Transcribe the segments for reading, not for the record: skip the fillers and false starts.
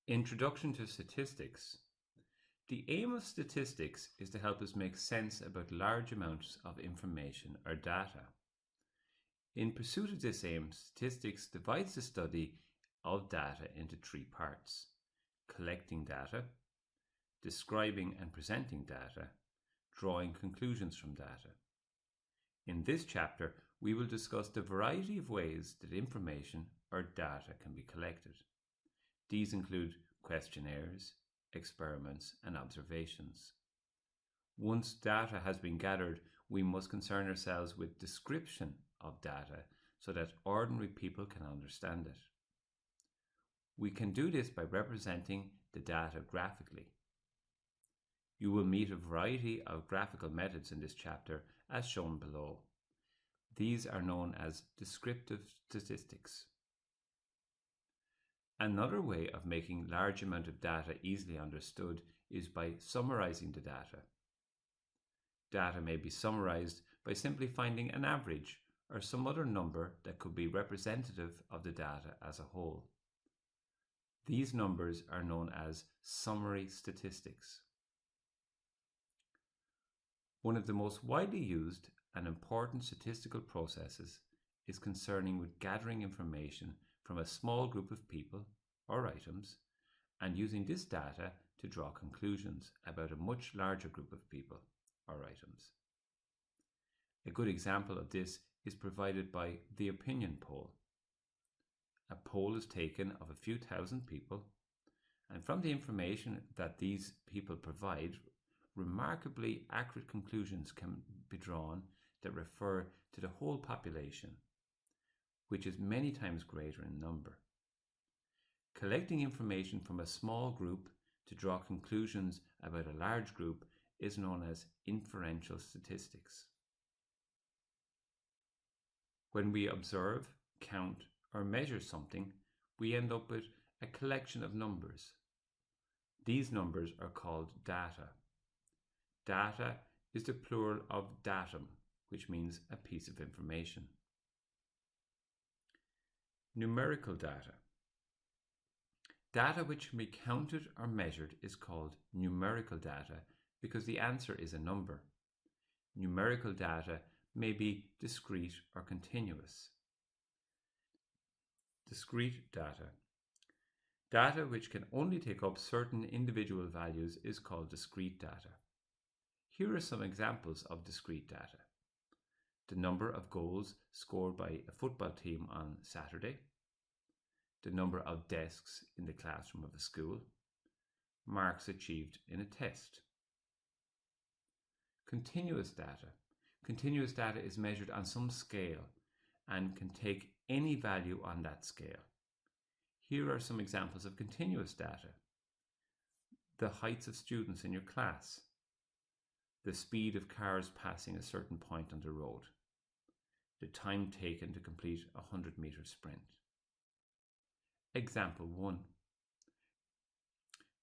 Introduction to Statistics. The aim of statistics is to help us make sense about large amounts of information or data. In pursuit of this aim, statistics divides the study of data into three parts: collecting data, describing and presenting data, drawing conclusions from data. In this chapter, we will discuss the variety of ways that information or data can be collected. These include questionnaires, experiments, and observations. Once data has been gathered, we must concern ourselves with description of data so that ordinary people can understand it. We can do this by representing the data graphically. You will meet a variety of graphical methods in this chapter as shown below. These are known as descriptive statistics. Another way of making large amount of data easily understood is by summarizing the data. Data may be summarized by simply finding an average or some other number that could be representative of the data as a whole. These numbers are known as summary statistics. One of the most widely used and important statistical processes is concerning with gathering information from a small group of people or items and using this data to draw conclusions about a much larger group of people or items. A good example of this is provided by the opinion poll. A poll is taken of a few thousand people, and from the information that these people provide, remarkably accurate conclusions can be drawn that refer to the whole population, which is many times greater in number. Collecting information from a small group to draw conclusions about a large group is known as inferential statistics. When we observe, count, or measure something, we end up with a collection of numbers. These numbers are called data. Data is the plural of datum, which means a piece of information. Numerical data. Data which can be counted or measured is called numerical data because the answer is a number. Numerical data may be discrete or continuous. Discrete data. Data which can only take up certain individual values is called discrete data. Here are some examples of discrete data: the number of goals scored by a football team on Saturday, the number of desks in the classroom of a school, marks achieved in a test. Continuous data. Continuous data is measured on some scale and can take any value on that scale. Here are some examples of continuous data: the heights of students in your class, the speed of cars passing a certain point on the road, the time taken to complete a 100-meter sprint. Example 1.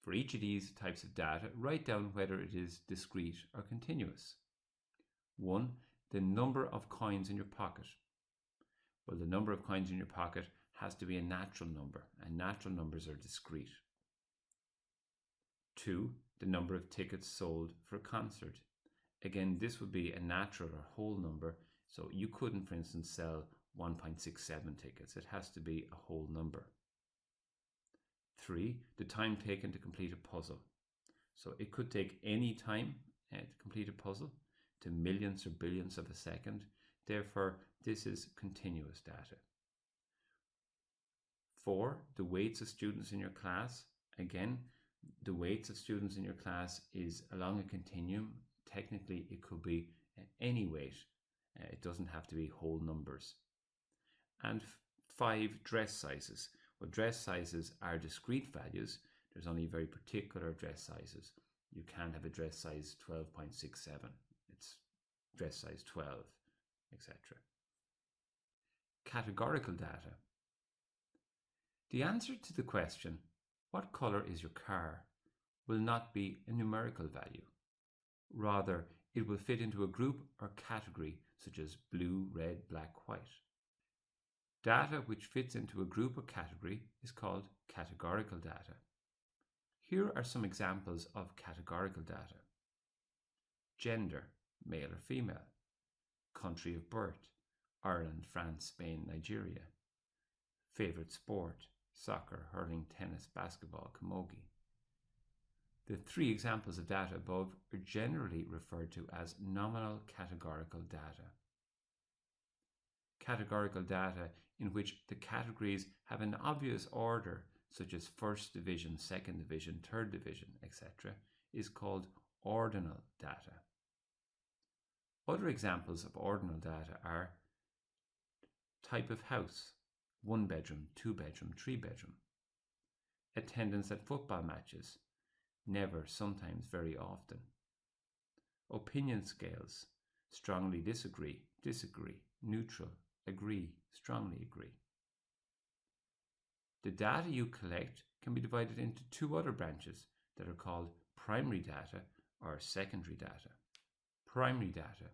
For each of these types of data, write down whether it is discrete or continuous. 1. The number of coins in your pocket. Well, the number of coins in your pocket has to be a natural number, and natural numbers are discrete. 2. The number of tickets sold for a concert. Again, this would be a natural or whole number, so you couldn't, for instance, sell 1.67 tickets. It has to be a whole number. 3. The time taken to complete a puzzle. So it could take any time to complete a puzzle, to millions or billions of a second. Therefore, this is continuous data. 4. The weights of students in your class. Again, the weights of students in your class is along a continuum. Technically, it could be any weight. It doesn't have to be whole numbers. And 5. Dress sizes. Well, dress sizes are discrete values. There's only very particular dress sizes. You can't have a dress size 12.67. It's dress size 12, etc. Categorical data. The answer to the question, what color is your car, will not be a numerical value. Rather, it will fit into a group or category such as blue, red, black, white. Data which fits into a group or category is called categorical data. Here are some examples of categorical data. Gender, male or female. Country of birth, Ireland, France, Spain, Nigeria. Favorite sport, soccer, hurling, tennis, basketball, camogie. The three examples of data above are generally referred to as nominal categorical data. Categorical data in which the categories have an obvious order, such as first division, second division, third division, etc., is called ordinal data. Other examples of ordinal data are type of house, 1 bedroom, 2 bedroom, 3 bedroom. Attendance at football matches, never, sometimes, very often. Opinion scales, strongly disagree, disagree, neutral, agree, strongly agree. The data you collect can be divided into two other branches that are called primary data or secondary data. Primary data,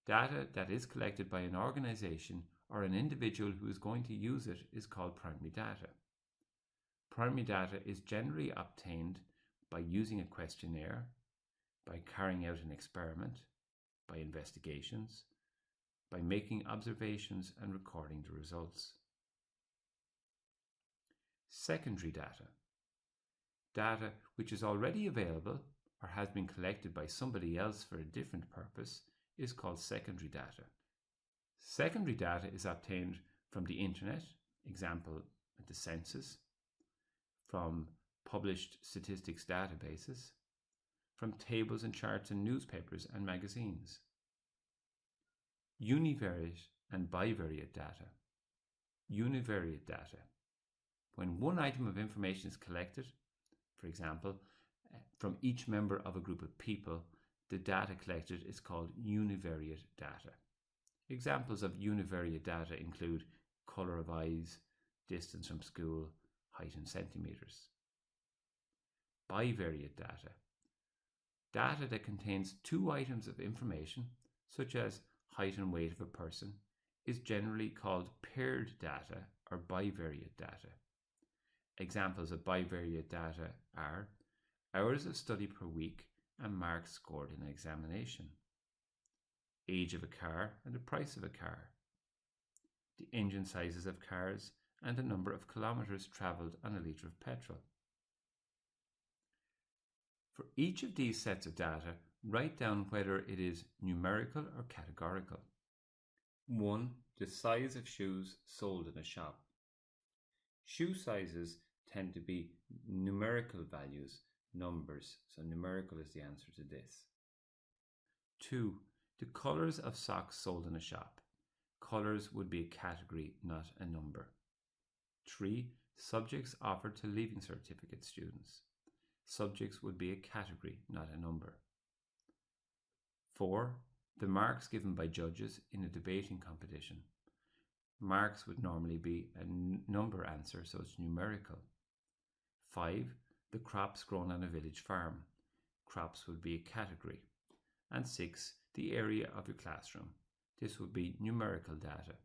data that is collected by an organization or an individual who is going to use it, is called primary data. Primary data is generally obtained by using a questionnaire, by carrying out an experiment, by investigations, by making observations and recording the results. Secondary data, data which is already available or has been collected by somebody else for a different purpose, is called secondary data. Secondary data is obtained from the internet, example, the census, from published statistics databases, from tables and charts in newspapers and magazines. Univariate and bivariate data. Univariate data. When one item of information is collected, for example, from each member of a group of people, the data collected is called univariate data. Examples of univariate data include colour of eyes, distance from school, height in centimetres. Bivariate data. Data that contains two items of information, such as height and weight of a person, is generally called paired data or bivariate data. Examples of bivariate data are hours of study per week and marks scored in an examination, age of a car and the price of a car, the engine sizes of cars and the number of kilometres travelled on a litre of petrol. For each of these sets of data, write down whether it is numerical or categorical. 1. The size of shoes sold in a shop. Shoe sizes tend to be numerical values, numbers, so numerical is the answer to this. 2. The colours of socks sold in a shop. Colours would be a category, not a number. 3. Subjects offered to Leaving Certificate students. Subjects would be a category, not a number. 4. The marks given by judges in a debating competition. Marks would normally be a number answer, so it's numerical. 5. The crops grown on a village farm. Crops would be a category. And 6. The area of your classroom. This would be numerical data,